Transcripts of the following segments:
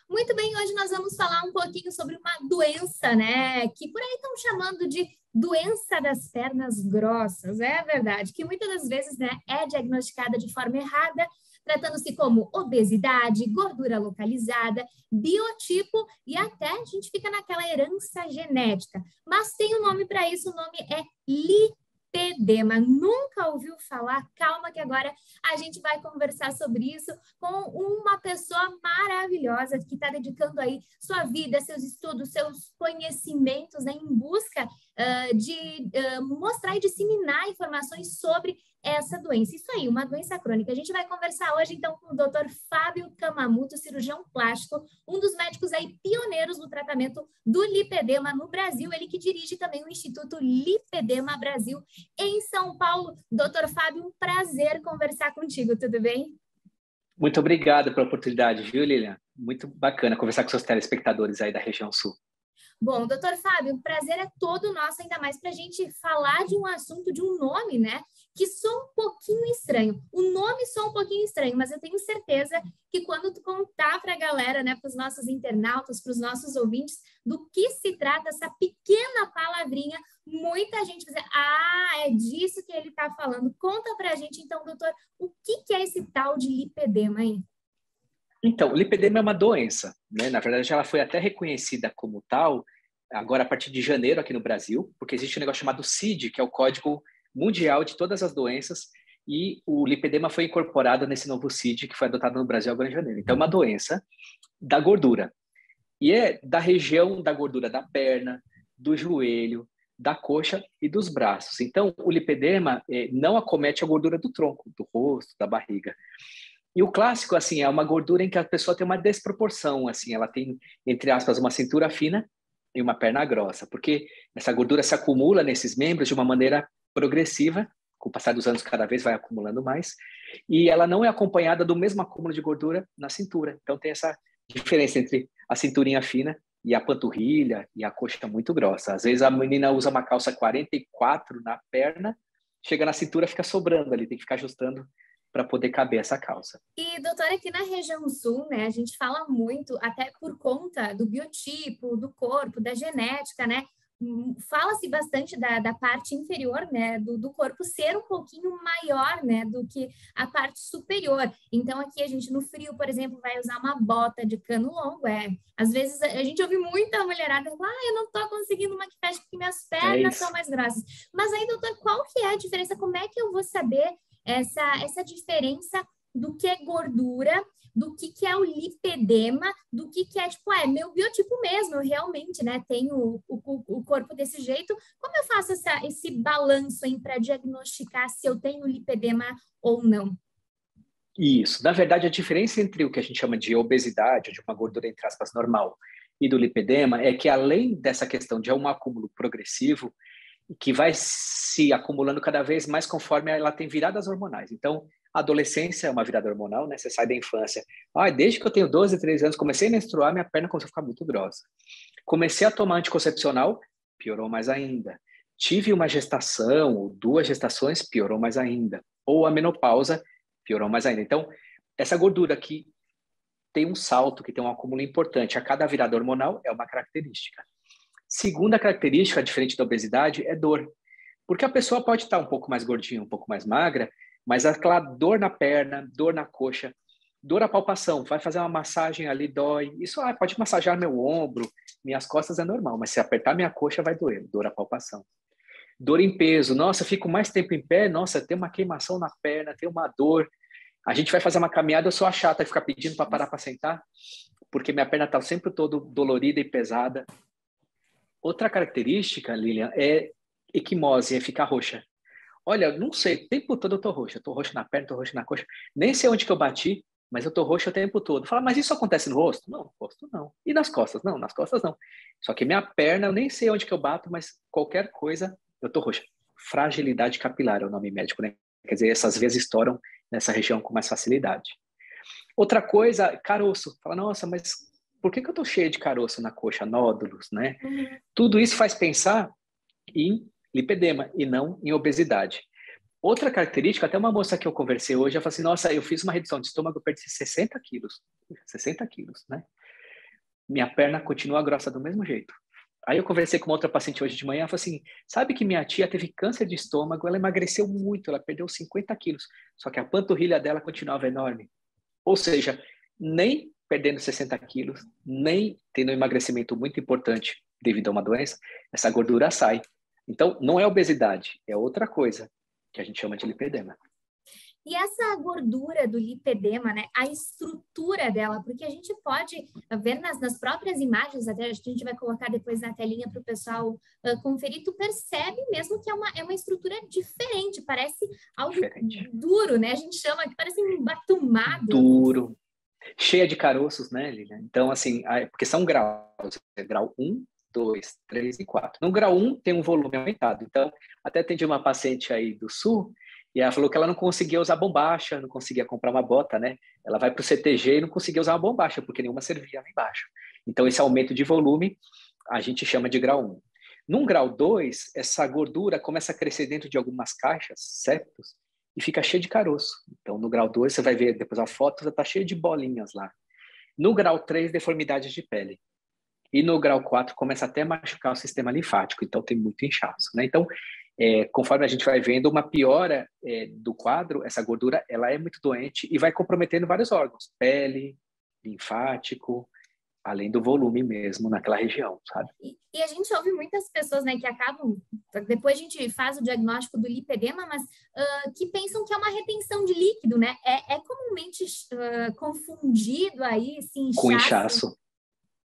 Muito bem, hoje nós vamos falar um pouquinho sobre uma doença, né? Que por aí estão chamando de doença das pernas grossas. É verdade, que muitas das vezes, né, é diagnosticada de forma errada, tratando-se como obesidade, gordura localizada, biotipo e até a gente fica naquela herança genética. Mas tem um nome para isso, o nome é lipedema. Nunca ouviu falar? Calma que agora a gente vai conversar sobre isso com uma pessoa maravilhosa que está dedicando aí sua vida, seus estudos, seus conhecimentos, né, em busca de mostrar e disseminar informações sobre essa doença. Isso aí, uma doença crônica. A gente vai conversar hoje, então, com o Dr. Fábio Kamamoto, cirurgião plástico, um dos médicos aí pioneiros no tratamento do lipedema no Brasil, ele que dirige também o Instituto Lipedema Brasil em São Paulo. Dr. Fábio, um prazer conversar contigo, tudo bem? Muito obrigado pela oportunidade, viu, Lilian? Muito bacana conversar com seus telespectadores aí da região sul. Bom, doutor Fábio, o prazer é todo nosso, ainda mais para a gente falar de um assunto, de um nome, né? Que soa um pouquinho estranho. O nome soa um pouquinho estranho, mas eu tenho certeza que quando tu contar para a galera, né, para os nossos internautas, para os nossos ouvintes, do que se trata essa pequena palavrinha, muita gente vai dizer, é disso que ele está falando. Conta para a gente, então, doutor, o que é esse tal de lipedema aí? Então, o lipedema é uma doença, né? Na verdade, ela foi até reconhecida como tal agora a partir de janeiro aqui no Brasil, porque existe um negócio chamado CID, que é o Código Mundial de Todas as Doenças, e o lipedema foi incorporado nesse novo CID que foi adotado no Brasil agora em janeiro. Então, é uma doença da gordura. E é da região da gordura da perna, do joelho, da coxa e dos braços. Então, o lipedema não acomete a gordura do tronco, do rosto, da barriga. E o clássico, assim, é uma gordura em que a pessoa tem uma desproporção, assim, ela tem, entre aspas, uma cintura fina e uma perna grossa, porque essa gordura se acumula nesses membros de uma maneira progressiva, com o passar dos anos cada vez vai acumulando mais, e ela não é acompanhada do mesmo acúmulo de gordura na cintura. Então tem essa diferença entre a cinturinha fina e a panturrilha e a coxa muito grossa. Às vezes a menina usa uma calça 44 na perna, chega na cintura, fica sobrando ali, tem que ficar ajustando para poder caber essa calça. E, doutora, aqui na região sul, né, a gente fala muito, até por conta do biotipo, do corpo, da genética, né, fala-se bastante da parte inferior, né, do corpo ser um pouquinho maior, né, do que a parte superior. Então, aqui a gente no frio, por exemplo, vai usar uma bota de cano longo, às vezes a gente ouve muita mulherada, eu não tô conseguindo uma que feche porque minhas pernas são mais grossas. Mas aí, doutor, qual que é a diferença? Como é que eu vou saber essa diferença do que é gordura, do que é o lipedema, do que é, tipo, meu biotipo mesmo, eu realmente, né, tenho o corpo desse jeito. Como eu faço esse balanço aí para diagnosticar se eu tenho lipedema ou não? Isso. Na verdade, a diferença entre o que a gente chama de obesidade, de uma gordura, entre aspas, normal, e do lipedema é que, além dessa questão de um acúmulo progressivo, que vai se acumulando cada vez mais conforme ela tem viradas hormonais. Então, a adolescência é uma virada hormonal, né? Você sai da infância. Desde que eu tenho 12, 13 anos, comecei a menstruar, minha perna começou a ficar muito grossa. Comecei a tomar anticoncepcional, piorou mais ainda. Tive uma gestação ou 2 gestações, piorou mais ainda. Ou a menopausa, piorou mais ainda. Então, essa gordura que tem um salto, que tem um acúmulo importante a cada virada hormonal, é uma característica. Segunda característica, diferente da obesidade, é dor. Porque a pessoa pode estar um pouco mais gordinha, um pouco mais magra, mas aquela dor na perna, dor na coxa, dor à palpação, vai fazer uma massagem ali, dói. Isso pode massagear meu ombro, minhas costas é normal, mas se apertar minha coxa vai doer, dor à palpação. Dor em peso, nossa, fico mais tempo em pé, nossa, tem uma queimação na perna, tem uma dor. A gente vai fazer uma caminhada, eu sou a chata de ficar pedindo para parar para sentar, porque minha perna está sempre toda dolorida e pesada. Outra característica, Lilian, é equimose, é ficar roxa. Olha, não sei, o tempo todo eu tô roxa na perna, tô roxa na coxa, nem sei onde que eu bati, mas eu tô roxa o tempo todo. Fala, mas isso acontece no rosto? Não, no rosto não. E nas costas? Não, nas costas não. Só que minha perna, eu nem sei onde que eu bato, mas qualquer coisa, eu tô roxa. Fragilidade capilar é o nome médico, né? Quer dizer, essas veias estouram nessa região com mais facilidade. Outra coisa, caroço. Fala, nossa, mas por que eu tô cheia de caroço na coxa, nódulos, né? Tudo isso faz pensar em lipedema e não em obesidade. Outra característica, até uma moça que eu conversei hoje, ela falou assim, nossa, eu fiz uma redução de estômago, eu perdi 60 quilos. 60 quilos, né? minha perna continua grossa do mesmo jeito. Aí eu conversei com uma outra paciente hoje de manhã, ela falou assim, sabe que minha tia teve câncer de estômago, ela emagreceu muito, ela perdeu 50 quilos, só que a panturrilha dela continuava enorme. Ou seja, nem perdendo 60 quilos, nem tendo um emagrecimento muito importante devido a uma doença, essa gordura sai. Então, não é obesidade, é outra coisa, que a gente chama de lipedema. E essa gordura do lipedema, né, a estrutura dela, porque a gente pode ver nas próprias imagens, até a gente vai colocar depois na telinha para o pessoal conferir, tu percebe mesmo que é uma estrutura diferente, parece algo duro, né? A gente chama que parece embatumado. Duro, cheia de caroços, né, Lilian? Então, assim, porque são graus, grau 1, 2, 3 e 4. No grau 1 tem um volume aumentado, então, até atendi uma paciente aí do Sul, e ela falou que ela não conseguia usar bombacha, não conseguia comprar uma bota, né? Ela vai para o CTG e não conseguia usar uma bombacha, porque nenhuma servia lá embaixo. Então, esse aumento de volume, a gente chama de grau 1. Num grau 2, essa gordura começa a crescer dentro de algumas caixas, septos, e fica cheia de caroço. Então, no grau 2, você vai ver depois a foto, já está cheia de bolinhas lá. No grau 3, deformidades de pele. E no grau 4, começa até a machucar o sistema linfático, então tem muito inchaço, né? Então, conforme a gente vai vendo uma piora do quadro, essa gordura ela é muito doente e vai comprometendo vários órgãos, pele, linfático, além do volume mesmo naquela região, sabe? E a gente ouve muitas pessoas, né, que acabam, depois a gente faz o diagnóstico do lipedema, mas que pensam que é uma retenção de líquido, né? É comumente confundido aí, esse inchaço. Com inchaço.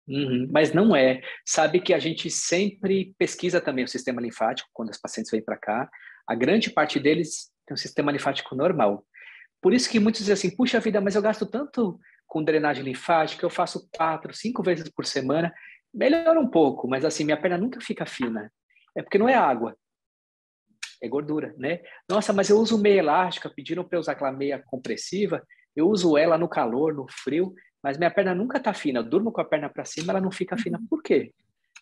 Uhum, mas não é. Sabe que a gente sempre pesquisa também o sistema linfático quando os pacientes vêm para cá. A grande parte deles tem um sistema linfático normal. Por isso que muitos dizem assim, puxa vida, mas eu gasto tanto com drenagem linfática, eu faço 4, 5 vezes por semana, melhora um pouco, mas assim, minha perna nunca fica fina. É porque não é água, é gordura, né? Nossa, mas eu uso meia elástica, pediram para eu usar aquela meia compressiva, eu uso ela no calor, no frio, mas minha perna nunca está fina. Eu durmo com a perna para cima, ela não fica fina. Por quê?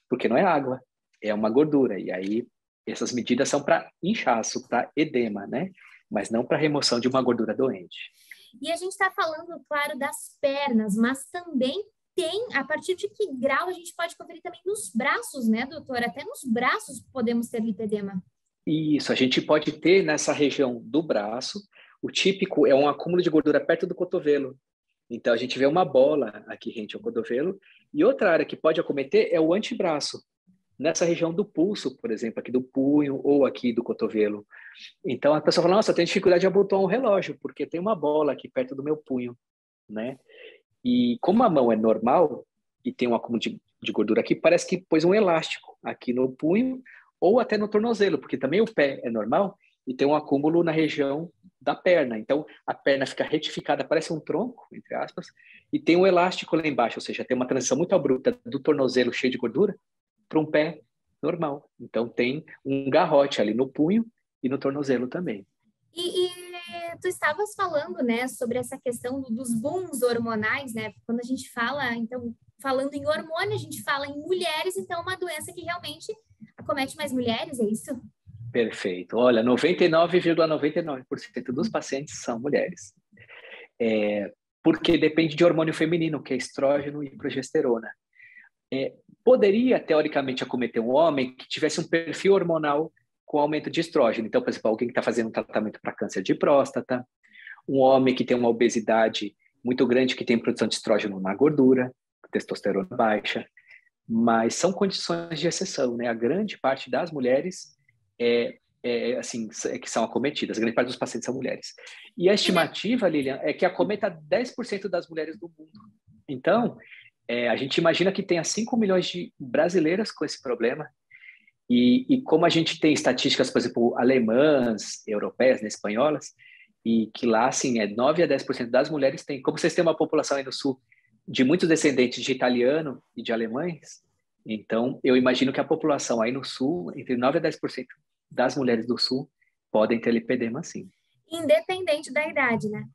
Porque não é água, é uma gordura. E aí, essas medidas são para inchaço, para edema, né? Mas não para remoção de uma gordura doente. E a gente está falando, claro, das pernas, mas também tem, a partir de que grau a gente pode conferir também nos braços, né, doutora? Até nos braços podemos ter lipedema. Isso, a gente pode ter nessa região do braço, o típico é um acúmulo de gordura perto do cotovelo. Então, a gente vê uma bola aqui rente ao cotovelo. E outra área que pode acometer é o antebraço, nessa região do pulso, por exemplo, aqui do punho ou aqui do cotovelo. Então, a pessoa fala, nossa, eu tenho dificuldade de abotoar um relógio, porque tem uma bola aqui perto do meu punho, né? E como a mão é normal e tem um acúmulo de gordura aqui, parece que pôs um elástico aqui no punho ou até no tornozelo, porque também o pé é normal e tem um acúmulo na região da perna. Então, a perna fica retificada, parece um tronco, entre aspas, e tem um elástico lá embaixo, ou seja, tem uma transição muito abrupta do tornozelo cheio de gordura para um pé normal. Então, tem um garrote ali no punho e no tornozelo também. E tu estavas falando, né, sobre essa questão dos booms hormonais, né? Quando a gente fala, então, falando em hormônio, a gente fala em mulheres, então é uma doença que realmente acomete mais mulheres, é isso? Perfeito. Olha, 99,99% dos pacientes são mulheres. Porque depende de hormônio feminino, que é estrógeno e progesterona. Poderia, teoricamente, acometer um homem que tivesse um perfil hormonal com aumento de estrógeno. Então, por exemplo, alguém que está fazendo um tratamento para câncer de próstata, um homem que tem uma obesidade muito grande, que tem produção de estrógeno na gordura, testosterona baixa, mas são condições de exceção, né? A grande parte das mulheres que são acometidas, a grande parte dos pacientes são mulheres. E a estimativa, Lilian, é que acometa 10% das mulheres do mundo. Então, a gente imagina que tenha 5 milhões de brasileiras com esse problema. E como a gente tem estatísticas, por exemplo, alemãs, europeias, né, espanholas, e que lá, assim, 9 a 10% das mulheres têm. Como vocês têm uma população aí no Sul de muitos descendentes de italiano e de alemães, então eu imagino que a população aí no Sul, entre 9 a 10% das mulheres do Sul, podem ter lipedema, sim. Independente da idade, né?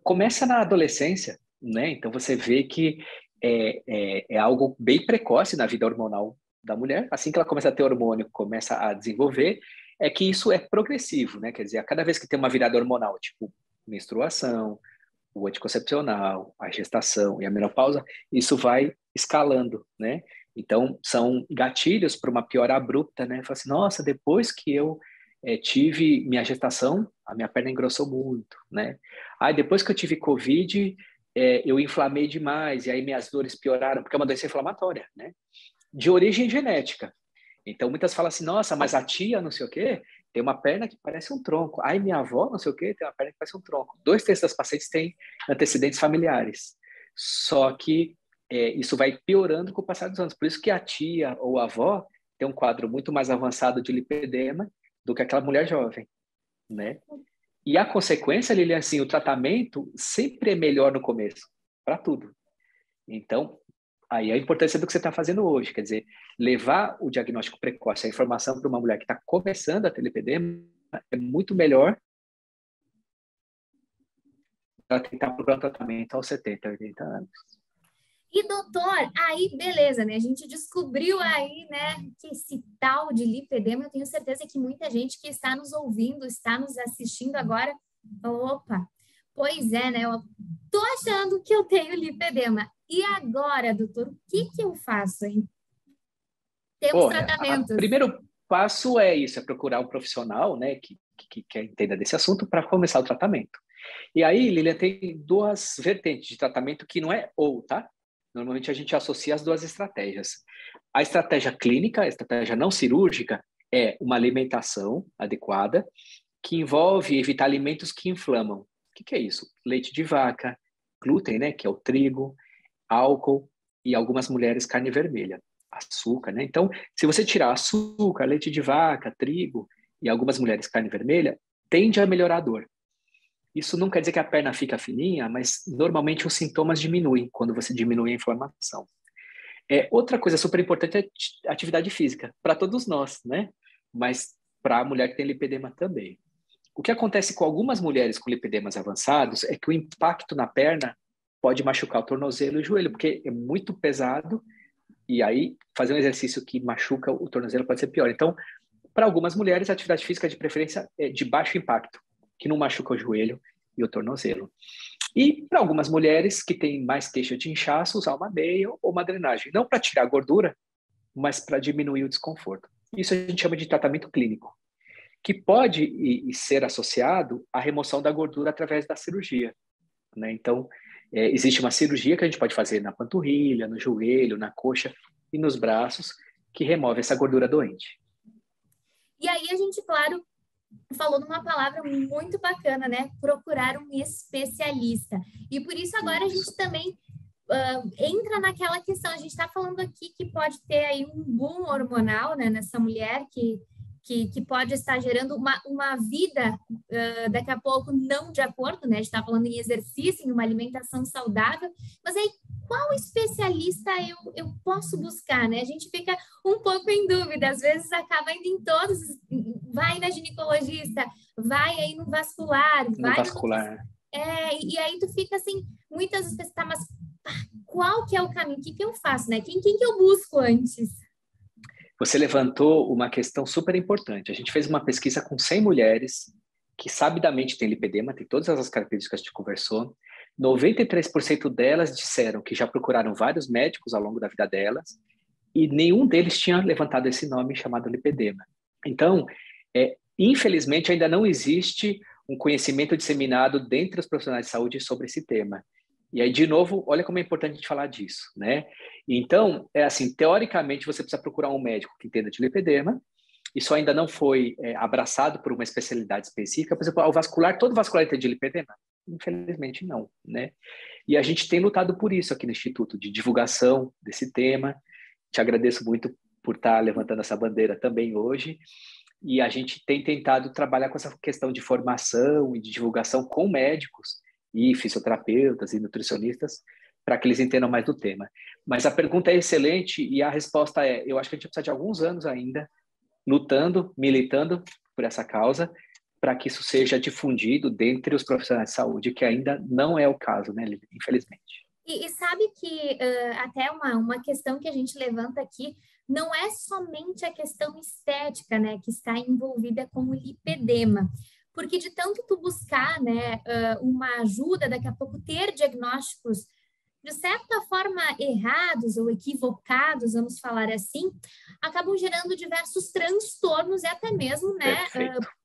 Começa na adolescência, né? Então você vê que é algo bem precoce na vida hormonal da mulher. Assim que ela começa a ter hormônio, começa a desenvolver, é que isso é progressivo, né? Quer dizer, a cada vez que tem uma virada hormonal, tipo menstruação, o anticoncepcional, a gestação e a menopausa, isso vai escalando, né? Então, são gatilhos para uma piora abrupta, né? Fala assim, nossa, depois que eu tive minha gestação, a minha perna engrossou muito, né? Aí, depois que eu tive Covid, eu inflamei demais, e aí minhas dores pioraram, porque é uma doença inflamatória, né? De origem genética. Então, muitas falam assim, nossa, mas a tia não sei o quê, tem uma perna que parece um tronco. Ai, minha avó não sei o quê, tem uma perna que parece um tronco. 2/3 das pacientes têm antecedentes familiares. Só que isso vai piorando com o passar dos anos. Por isso que a tia ou a avó tem um quadro muito mais avançado de lipedema do que aquela mulher jovem, né? E a consequência, Lilian, assim, o tratamento sempre é melhor no começo, para tudo. Então, aí a importância do que você está fazendo hoje, quer dizer, levar o diagnóstico precoce, a informação para uma mulher que está começando a ter lipedema, é muito melhor ela tentar procurar um tratamento aos 70, 80 anos. E, doutor, aí beleza, né? A gente descobriu aí, né, que esse tal de lipedema, eu tenho certeza que muita gente que está nos ouvindo, está nos assistindo agora, opa, pois é, né? Eu tô achando que eu tenho lipedema. E agora, doutor, o que que eu faço, hein? Temos Olha, o tratamentos. primeiro passo é isso, é procurar um profissional, né, que entenda desse assunto para começar o tratamento. E aí, Lilian, tem duas vertentes de tratamento que não é ou, tá? Normalmente a gente associa as duas estratégias. A estratégia clínica, a estratégia não cirúrgica, é uma alimentação adequada que envolve evitar alimentos que inflamam. O que é isso? Leite de vaca, glúten, né, que é o trigo, álcool e algumas mulheres carne vermelha, açúcar, né? Então, se você tirar açúcar, leite de vaca, trigo e algumas mulheres carne vermelha, tende a melhorar a dor. Isso não quer dizer que a perna fica fininha, mas normalmente os sintomas diminuem quando você diminui a inflamação. Outra coisa super importante é atividade física, para todos nós, né? Mas para a mulher que tem lipedema também. O que acontece com algumas mulheres com lipedemas avançados é que o impacto na perna pode machucar o tornozelo e o joelho, porque é muito pesado e aí fazer um exercício que machuca o tornozelo pode ser pior. Então, para algumas mulheres, a atividade física de preferência é de baixo impacto, que não machuca o joelho e o tornozelo. E para algumas mulheres que têm mais queixa de inchaço, usar uma meia ou uma drenagem, não para tirar a gordura, mas para diminuir o desconforto. Isso a gente chama de tratamento clínico, que pode ser associado à remoção da gordura através da cirurgia, né? Então, existe uma cirurgia que a gente pode fazer na panturrilha, no joelho, na coxa e nos braços, que remove essa gordura doente. E aí a gente, claro, falou numa palavra muito bacana, né? Procurar um especialista. E por isso agora a gente também entra naquela questão. A gente está falando aqui que pode ter aí um boom hormonal, né, nessa mulher que pode estar gerando uma vida daqui a pouco não de acordo, né? A gente está falando em exercício, em uma alimentação saudável, mas aí qual especialista eu posso buscar, né? A gente fica um pouco em dúvida, às vezes acaba indo em todos, vai na ginecologista, vai aí no vascular, No vai no... vascular. E aí tu fica assim, muitas vezes, tá, mas qual que é o caminho? O que eu faço, né? Quem que eu busco antes? Você levantou uma questão super importante. A gente fez uma pesquisa com 100 mulheres que sabidamente têm lipedema, tem todas as características que a gente conversou. 93% delas disseram que já procuraram vários médicos ao longo da vida delas e nenhum deles tinha levantado esse nome chamado lipedema. Então, infelizmente, ainda não existe um conhecimento disseminado dentre os profissionais de saúde sobre esse tema. E aí, de novo, olha como é importante a gente falar disso, né? Então, assim, teoricamente, você precisa procurar um médico que entenda de lipedema. Isso ainda não foi abraçado por uma especialidade específica. Por exemplo, o vascular, todo vascular entende de lipedema? Infelizmente, não, né? E a gente tem lutado por isso aqui no Instituto, de divulgação desse tema. Te agradeço muito por estar levantando essa bandeira também hoje. E a gente tem tentado trabalhar com essa questão de formação e de divulgação com médicos e fisioterapeutas e nutricionistas para que eles entendam mais do tema. Mas a pergunta é excelente e a resposta é, eu acho que a gente precisa de alguns anos ainda lutando, militando por essa causa para que isso seja difundido dentre os profissionais de saúde, que ainda não é o caso, né, infelizmente. E sabe que até uma questão que a gente levanta aqui não é somente a questão estética, né, que está envolvida com o lipedema. porque de tanto tu buscar, né, uma ajuda, daqui a pouco ter diagnósticos de certa forma errados ou equivocados, vamos falar assim, acabam gerando diversos transtornos e até mesmo, né,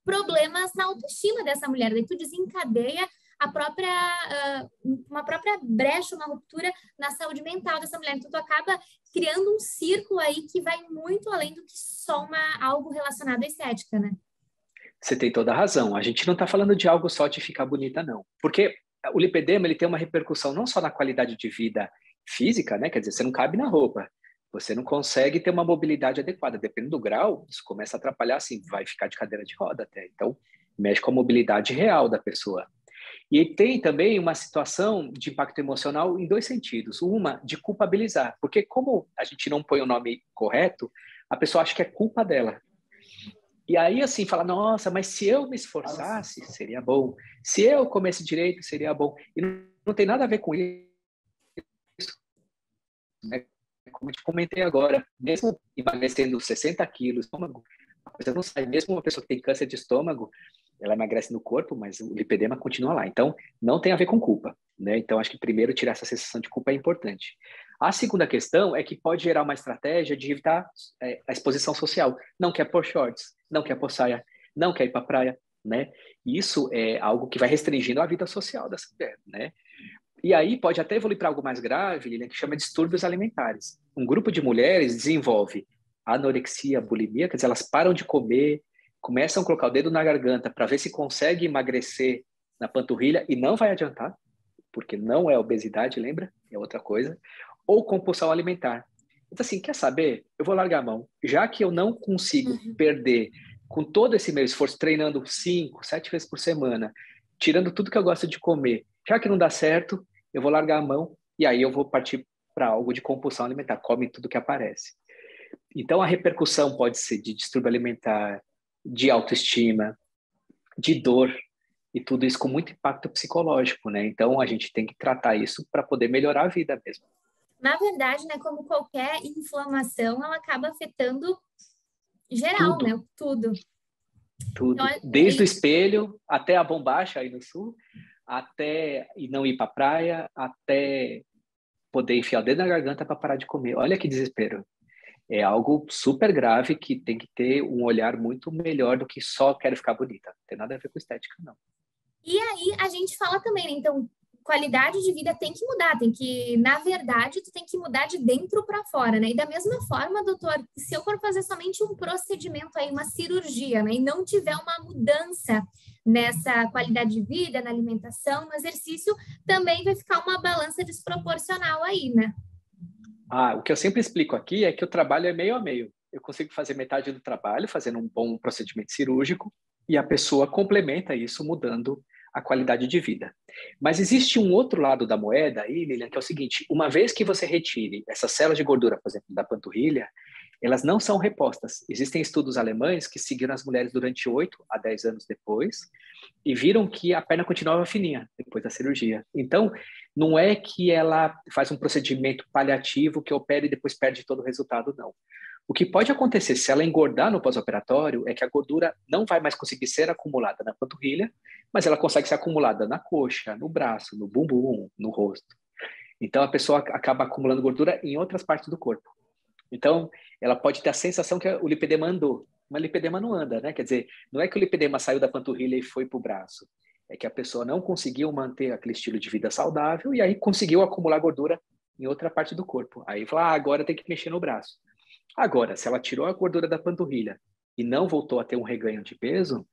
problemas na autoestima dessa mulher. Daí tu desencadeia uma própria brecha, uma ruptura na saúde mental dessa mulher. Então tu acaba criando um círculo aí que vai muito além do que só algo relacionado à estética, né? Você tem toda a razão. A gente não está falando de algo só de ficar bonita, não. Porque o lipedema ele tem uma repercussão não só na qualidade de vida física, né? Quer dizer, você não cabe na roupa, você não consegue ter uma mobilidade adequada. Dependendo do grau, isso começa a atrapalhar, assim, vai ficar de cadeira de roda até. Então, mexe com a mobilidade real da pessoa. E tem também uma situação de impacto emocional em dois sentidos. Uma, de culpabilizar, porque como a gente não põe o nome correto, a pessoa acha que é culpa dela. E aí, assim, fala, nossa, mas se eu me esforçasse, seria bom. Se eu comesse direito, seria bom. E não tem nada a ver com isso, né? Como eu te comentei agora, mesmo emagrecendo 60 quilos, estômago, a pessoa não sai. Mesmo uma pessoa que tem câncer de estômago, ela emagrece no corpo, mas o lipedema continua lá. Então, não tem a ver com culpa, né? Então, acho que primeiro tirar essa sensação de culpa é importante. A segunda questão é que pode gerar uma estratégia de evitar a exposição social. Não quer pôr shorts, não quer pôr saia, não quer ir para a praia, né? Isso é algo que vai restringindo a vida social dessa mulher, né? E aí pode até evoluir para algo mais grave, Lilian, que chama distúrbios alimentares. Um grupo de mulheres desenvolve anorexia, bulimia, quer dizer, elas param de comer, começam a colocar o dedo na garganta para ver se consegue emagrecer na panturrilha e não vai adiantar, porque não é obesidade, lembra? É outra coisa. Ou compulsão alimentar. Então, assim, quer saber? Eu vou largar a mão. Já que eu não consigo perder com todo esse meu esforço, treinando 5, 7 vezes por semana, tirando tudo que eu gosto de comer, já que não dá certo, eu vou largar a mão e aí eu vou partir para algo de compulsão alimentar. Come tudo que aparece. Então, a repercussão pode ser de distúrbio alimentar, de autoestima, de dor, e tudo isso com muito impacto psicológico, né? Então, a gente tem que tratar isso para poder melhorar a vida mesmo. Na verdade, né, como qualquer inflamação, ela acaba afetando geral, Tudo. né? Tudo. Tudo. Então, desde o espelho até a bombacha aí no sul, até não ir para a praia, até poder enfiar o dedo na garganta para parar de comer. Olha que desespero. É algo super grave que tem que ter um olhar muito melhor do que só quero ficar bonita. Não tem nada a ver com estética, não. E aí a gente fala também, né? Então, qualidade de vida tem que mudar, na verdade, tu tem que mudar de dentro para fora, né? E da mesma forma, doutor, se eu for fazer somente um procedimento aí, uma cirurgia, né? E não tiver uma mudança nessa qualidade de vida, na alimentação, no exercício, também vai ficar uma balança desproporcional aí, né? O que eu sempre explico aqui é que o trabalho é meio a meio. Eu consigo fazer metade do trabalho fazendo um bom procedimento cirúrgico e a pessoa complementa isso mudando a qualidade de vida. Mas existe um outro lado da moeda aí, Lilian, que é o seguinte: uma vez que você retire essas células de gordura, por exemplo, da panturrilha, elas não são repostas. Existem estudos alemães que seguiram as mulheres durante 8 a 10 anos depois e viram que a perna continuava fininha depois da cirurgia. Então, não é que ela faz um procedimento paliativo que opera e depois perde todo o resultado, não. O que pode acontecer se ela engordar no pós-operatório é que a gordura não vai mais conseguir ser acumulada na panturrilha, mas ela consegue ser acumulada na coxa, no braço, no bumbum, no rosto. Então, a pessoa acaba acumulando gordura em outras partes do corpo. Então, ela pode ter a sensação que o lipedema andou, mas o lipedema não anda, né? Quer dizer, não é que o lipedema saiu da panturrilha e foi para o braço, é que a pessoa não conseguiu manter aquele estilo de vida saudável e aí conseguiu acumular gordura em outra parte do corpo. Aí fala, agora tem que mexer no braço. Agora, se ela tirou a gordura da panturrilha e não voltou a ter um reganho de peso,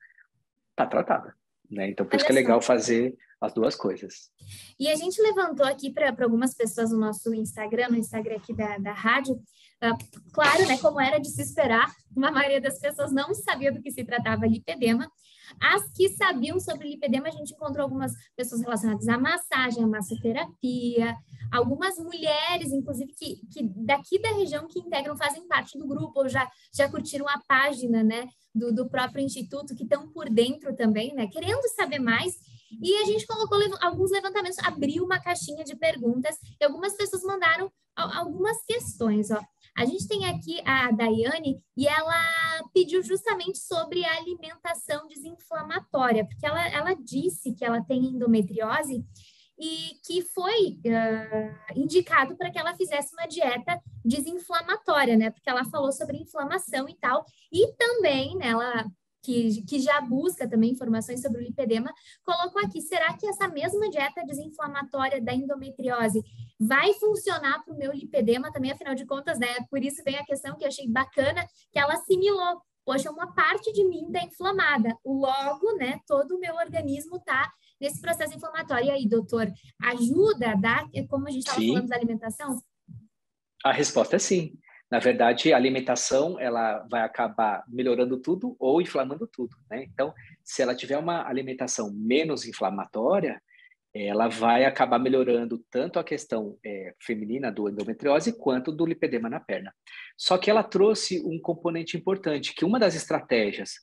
tá tratada, né? Então, por isso que é legal fazer as duas coisas. E a gente levantou aqui para algumas pessoas no nosso Instagram, no Instagram aqui da rádio, claro, né, como era de se esperar, uma maioria das pessoas não sabia do que se tratava lipedema. As que sabiam sobre lipedema, a gente encontrou algumas pessoas relacionadas à massagem, à massoterapia, algumas mulheres, inclusive, que daqui da região que integram, fazem parte do grupo, ou já curtiram a página, né, do próprio instituto, que estão por dentro também, né, querendo saber mais. E a gente colocou alguns levantamentos, abriu uma caixinha de perguntas e algumas pessoas mandaram algumas questões, ó. A gente tem aqui a Daiane e ela pediu justamente sobre a alimentação desinflamatória, porque ela disse que ela tem endometriose e que foi indicado para que ela fizesse uma dieta desinflamatória, né? Porque ela falou sobre inflamação e tal. E também, né, ela que já busca também informações sobre o lipedema, colocou aqui, será que essa mesma dieta desinflamatória da endometriose vai funcionar para o meu lipedema também? Afinal de contas, né? Por isso vem a questão que eu achei bacana, que ela assimilou. Poxa, uma parte de mim está inflamada. Logo, né, todo o meu organismo está nesse processo inflamatório. E aí, doutor, ajuda a dar, como a gente estava falando da alimentação? A resposta é sim. Na verdade, a alimentação ela vai acabar melhorando tudo ou inflamando tudo, né? Então, se ela tiver uma alimentação menos inflamatória, ela vai acabar melhorando tanto a questão feminina do endometriose quanto do lipedema na perna. Só que ela trouxe um componente importante, que uma das estratégias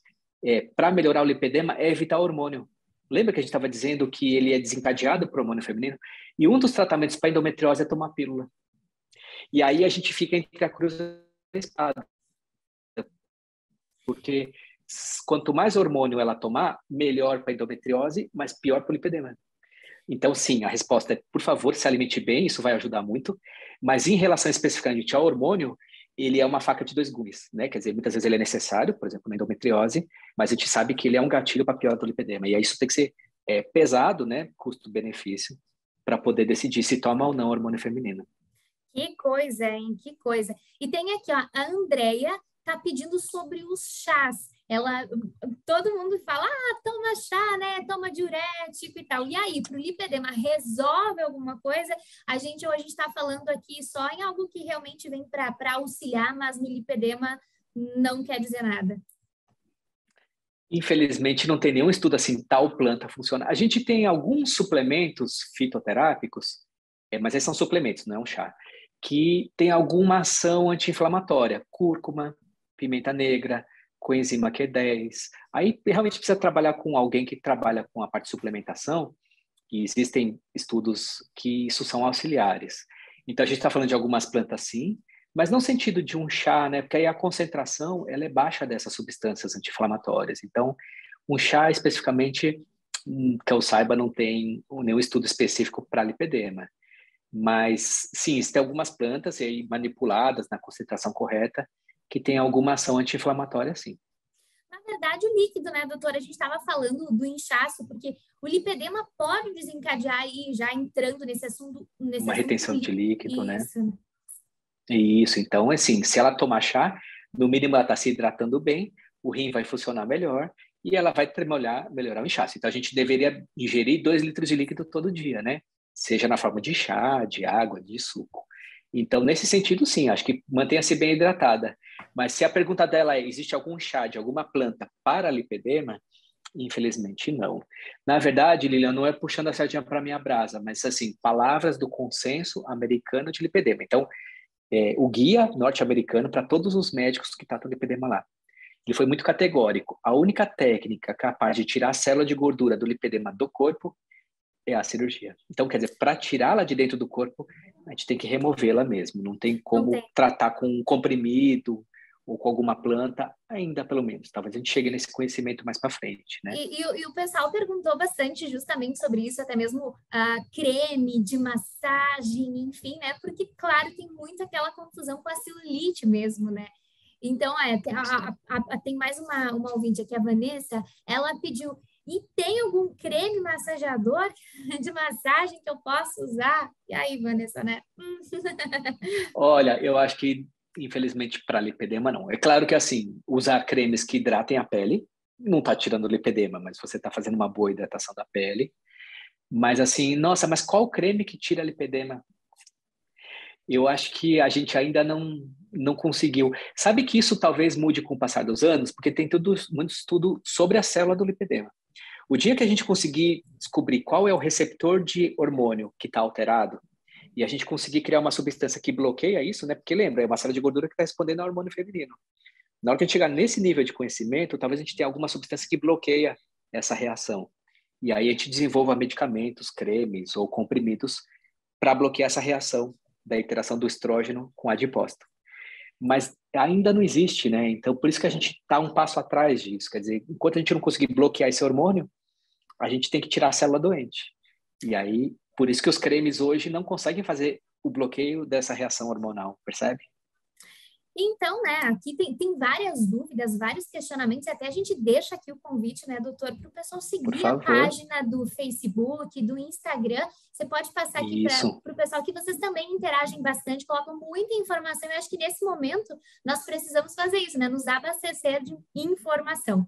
para melhorar o lipedema é evitar o hormônio. Lembra que a gente estava dizendo que ele é desencadeado por hormônio feminino? E um dos tratamentos para endometriose é tomar pílula. E aí a gente fica entre a cruz e a espada. Porque quanto mais hormônio ela tomar, melhor para a endometriose, mas pior para o lipedema. Então, sim, a resposta é, por favor, se alimente bem, isso vai ajudar muito. Mas em relação especificamente ao hormônio, ele é uma faca de dois gumes, né? Quer dizer, muitas vezes ele é necessário, por exemplo, na endometriose, mas a gente sabe que ele é um gatilho para pior do lipedema. E aí isso tem que ser pesado, né? Custo-benefício, para poder decidir se toma ou não hormônio feminino. Que coisa, hein? Que coisa. E tem aqui, ó, a Andrea tá pedindo sobre os chás. Todo mundo fala, toma chá, né? Toma diurético e tal. E aí, para o lipedema, resolve alguma coisa? A gente hoje está falando aqui só em algo que realmente vem para auxiliar, mas no lipedema não quer dizer nada. Infelizmente, não tem nenhum estudo assim, tal planta funciona. A gente tem alguns suplementos fitoterápicos, mas esses são suplementos, não é um chá, que tem alguma ação anti-inflamatória. Cúrcuma, pimenta negra, coenzima Q10. Aí realmente precisa trabalhar com alguém que trabalha com a parte de suplementação, e existem estudos que isso são auxiliares. Então a gente está falando de algumas plantas sim, mas não no sentido de um chá, né? Porque aí a concentração ela é baixa dessas substâncias anti-inflamatórias. Então, um chá especificamente, que eu saiba, não tem nenhum estudo específico para lipedema. Mas, sim, existem algumas plantas aí, manipuladas na concentração correta que tem alguma ação anti-inflamatória, sim. Na verdade, o líquido, né, doutora? A gente estava falando do inchaço, porque o lipedema pode desencadear aí, já entrando nesse assunto. Uma retenção de líquido, né? Isso. Isso, então, assim, se ela tomar chá, no mínimo ela está se hidratando bem, o rim vai funcionar melhor e ela vai melhorar o inchaço. Então, a gente deveria ingerir 2 litros de líquido todo dia, né? Seja na forma de chá, de água, de suco. Então, nesse sentido, sim, acho que mantenha-se bem hidratada. Mas se a pergunta dela é, existe algum chá de alguma planta para lipedema? Infelizmente, não. Na verdade, Lilian, não é puxando a sardinha para minha brasa, mas, assim, palavras do consenso americano de lipedema. Então, o guia norte-americano para todos os médicos que tratam lipedema lá. Ele foi muito categórico. A única técnica capaz de tirar a célula de gordura do lipedema do corpo é a cirurgia. Então, quer dizer, para tirá-la de dentro do corpo, a gente tem que removê-la mesmo. Não tem como tratar com um comprimido ou com alguma planta, ainda pelo menos. Talvez a gente chegue nesse conhecimento mais para frente, né? E o pessoal perguntou bastante justamente sobre isso, até mesmo creme de massagem, enfim, né? Porque, claro, tem muito aquela confusão com a celulite mesmo, né? Então, tem mais uma ouvinte aqui, a Vanessa, ela pediu, e tem algum creme massageador de massagem que eu possa usar? E aí, Vanessa, né? Olha, eu acho que, infelizmente, para lipedema, não. É claro que, assim, usar cremes que hidratem a pele, não está tirando lipedema, mas você está fazendo uma boa hidratação da pele. Mas, assim, nossa, mas qual creme que tira lipedema? Eu acho que a gente ainda não conseguiu. Sabe que isso talvez mude com o passar dos anos, porque tem muito estudo sobre a célula do lipedema. O dia que a gente conseguir descobrir qual é o receptor de hormônio que está alterado, e a gente conseguir criar uma substância que bloqueia isso, né? Porque lembra, é uma célula de gordura que está respondendo ao hormônio feminino. Na hora que a gente chegar nesse nível de conhecimento, talvez a gente tenha alguma substância que bloqueia essa reação. E aí a gente desenvolva medicamentos, cremes ou comprimidos para bloquear essa reação da interação do estrógeno com o adipócito. mas ainda não existe, né? Então, por isso que a gente está um passo atrás disso. Quer dizer, enquanto a gente não conseguir bloquear esse hormônio, a gente tem que tirar a célula doente. E aí, por isso que os cremes hoje não conseguem fazer o bloqueio dessa reação hormonal, percebe? Então, né, aqui tem várias dúvidas, vários questionamentos, e até a gente deixa aqui o convite, né, doutor, para o pessoal Por seguir a favor. página do Facebook, do Instagram. Você pode passar aqui para Isso. o pessoal que vocês também interagem bastante, colocam muita informação. Eu acho que nesse momento nós precisamos fazer isso, né, nos abastecer de informação.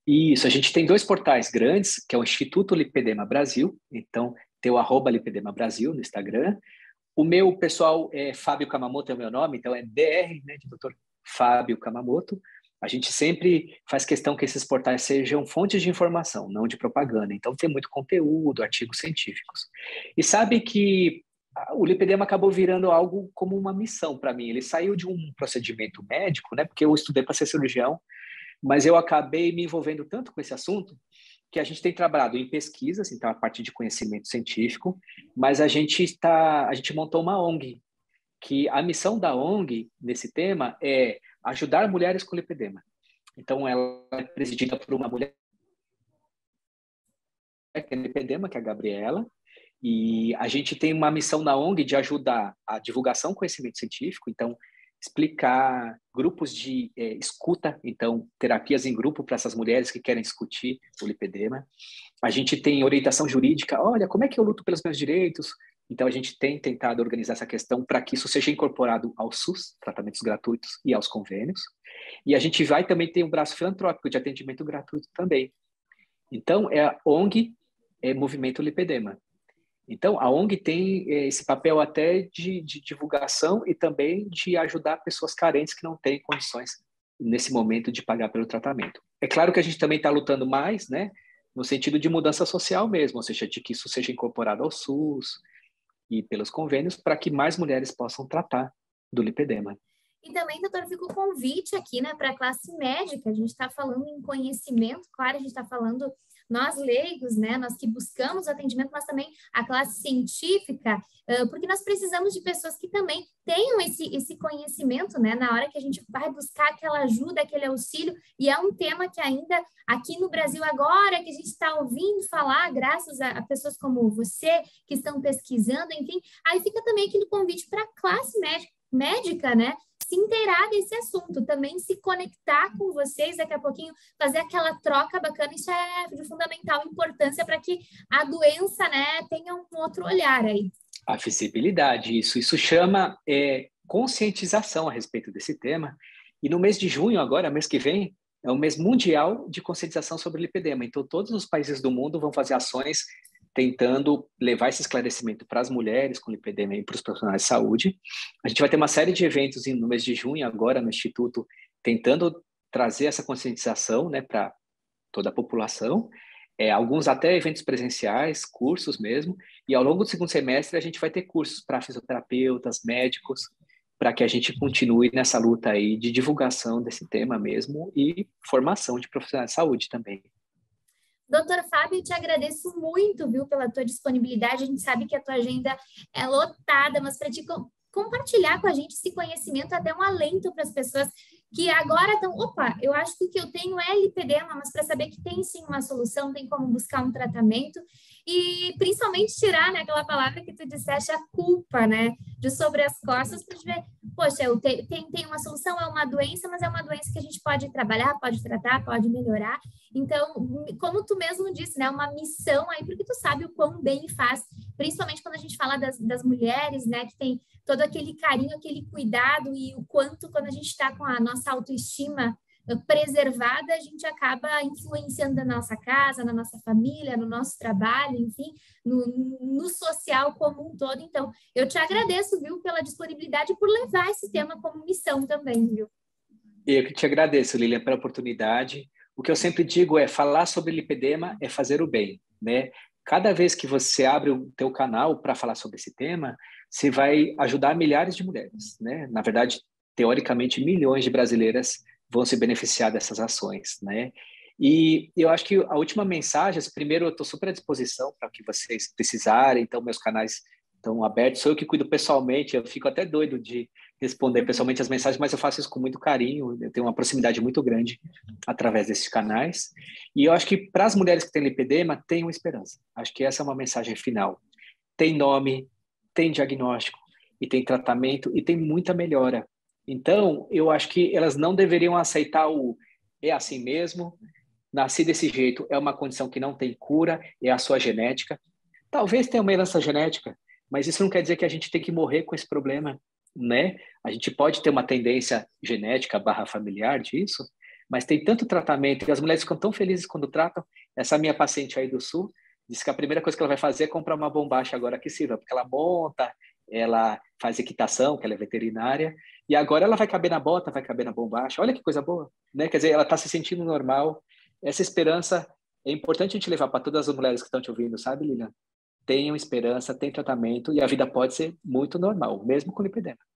Isso, a gente tem 2 portais grandes, que é o Instituto Lipedema Brasil, então tem o @Lipedema Brasil no Instagram. O meu pessoal é Fábio Kamamoto, é o meu nome, então é DR, né, de Dr. Fábio Kamamoto. A gente sempre faz questão que esses portais sejam fontes de informação, não de propaganda. Então tem muito conteúdo, artigos científicos. E sabe que o lipedema acabou virando algo como uma missão para mim. Ele saiu de um procedimento médico, né, porque eu estudei para ser cirurgião, mas eu acabei me envolvendo tanto com esse assunto que a gente tem trabalhado em pesquisas, então a parte de conhecimento científico, mas a gente montou uma ONG, que a missão da ONG nesse tema é ajudar mulheres com lipedema. Então ela é presidida por uma mulher que tem lipedema, que é a Gabriela, e a gente tem uma missão na ONG de ajudar a divulgação do conhecimento científico, então explicar grupos de escuta, então terapias em grupo para essas mulheres que querem discutir o lipedema. A gente tem orientação jurídica, olha, como é que eu luto pelos meus direitos? Então a gente tem tentado organizar essa questão para que isso seja incorporado ao SUS, tratamentos gratuitos, e aos convênios. E a gente vai também ter um braço filantrópico de atendimento gratuito também. Então é a ONG, Movimento Lipedema. Então, a ONG tem esse papel até de divulgação e também de ajudar pessoas carentes que não têm condições, nesse momento, de pagar pelo tratamento. É claro que a gente também está lutando mais, né, no sentido de mudança social mesmo, ou seja, de que isso seja incorporado ao SUS e pelos convênios para que mais mulheres possam tratar do lipedema. E também, doutor, fica o convite aqui, né, para a classe médica. A gente está falando em conhecimento, claro, a gente está falando nós leigos, né, nós que buscamos atendimento, mas também a classe científica, porque nós precisamos de pessoas que também tenham esse conhecimento, né, na hora que a gente vai buscar aquela ajuda, aquele auxílio, e é um tema que ainda aqui no Brasil agora, que a gente está ouvindo falar, graças a pessoas como você, que estão pesquisando, enfim, aí fica também aquele convite para a classe médica, né, se inteirar desse assunto, também se conectar com vocês, daqui a pouquinho fazer aquela troca bacana, isso é de fundamental importância para que a doença, né, tenha um outro olhar aí. A visibilidade, isso chama conscientização a respeito desse tema, e no mês de junho agora, mês que vem, é o mês mundial de conscientização sobre o lipedema, então todos os países do mundo vão fazer ações tentando levar esse esclarecimento para as mulheres com lipedema e para os profissionais de saúde. A gente vai ter uma série de eventos no mês de junho, agora, no Instituto, tentando trazer essa conscientização, né, para toda a população, alguns até eventos presenciais, cursos mesmo, e ao longo do segundo semestre a gente vai ter cursos para fisioterapeutas, médicos, para que a gente continue nessa luta aí de divulgação desse tema mesmo e formação de profissionais de saúde também. Doutor Fábio, eu te agradeço muito, viu, pela tua disponibilidade. A gente sabe que a tua agenda é lotada, mas para te compartilhar com a gente esse conhecimento, até um alento para as pessoas que agora estão, opa, eu acho que o que eu tenho é lipedema, mas para saber que tem sim uma solução, tem como buscar um tratamento e principalmente tirar, né, aquela palavra que tu disseste, a culpa, né, de sobre as costas, para ver, poxa, eu tem uma solução, é uma doença, mas é uma doença que a gente pode trabalhar, pode tratar, pode melhorar. Então, como tu mesmo disse, né, uma missão aí, porque tu sabe o quão bem faz, principalmente quando a gente fala das mulheres, né, que tem todo aquele carinho, aquele cuidado e o quanto quando a gente está com a nossa autoestima preservada, a gente acaba influenciando na nossa casa, na nossa família, no nosso trabalho, enfim, no social como um todo. Então, eu te agradeço, viu, pela disponibilidade e por levar esse tema como missão também, viu? Eu que te agradeço, Lilian, pela oportunidade. O que eu sempre digo é falar sobre lipedema é fazer o bem, né? Cada vez que você abre o teu canal para falar sobre esse tema, você vai ajudar milhares de mulheres, né? Na verdade, teoricamente, milhões de brasileiras vão se beneficiar dessas ações, né? E eu acho que a última mensagem, primeiro, eu estou super à disposição para o que vocês precisarem, então meus canais Então, aberto, sou eu que cuido pessoalmente, eu fico até doido de responder pessoalmente as mensagens, mas eu faço isso com muito carinho, eu tenho uma proximidade muito grande através desses canais. E eu acho que para as mulheres que têm lipedema, tenham esperança. Acho que essa é uma mensagem final. Tem nome, tem diagnóstico, e tem tratamento, e tem muita melhora. Então, eu acho que elas não deveriam aceitar o é assim mesmo, nasci desse jeito, é uma condição que não tem cura, é a sua genética. Talvez tenha uma herança genética, mas isso não quer dizer que a gente tem que morrer com esse problema, né? A gente pode ter uma tendência genética barra familiar disso, mas tem tanto tratamento e as mulheres ficam tão felizes quando tratam. Essa minha paciente aí do Sul disse que a primeira coisa que ela vai fazer é comprar uma bombacha agora que sirva, porque ela monta, ela faz equitação, que ela é veterinária, e agora ela vai caber na bota, vai caber na bombacha. Olha que coisa boa, né? Quer dizer, ela está se sentindo normal. Essa esperança é importante a gente levar para todas as mulheres que estão te ouvindo, sabe, Lilian? Tenham esperança, tem tratamento e a vida pode ser muito normal, mesmo com lipedema.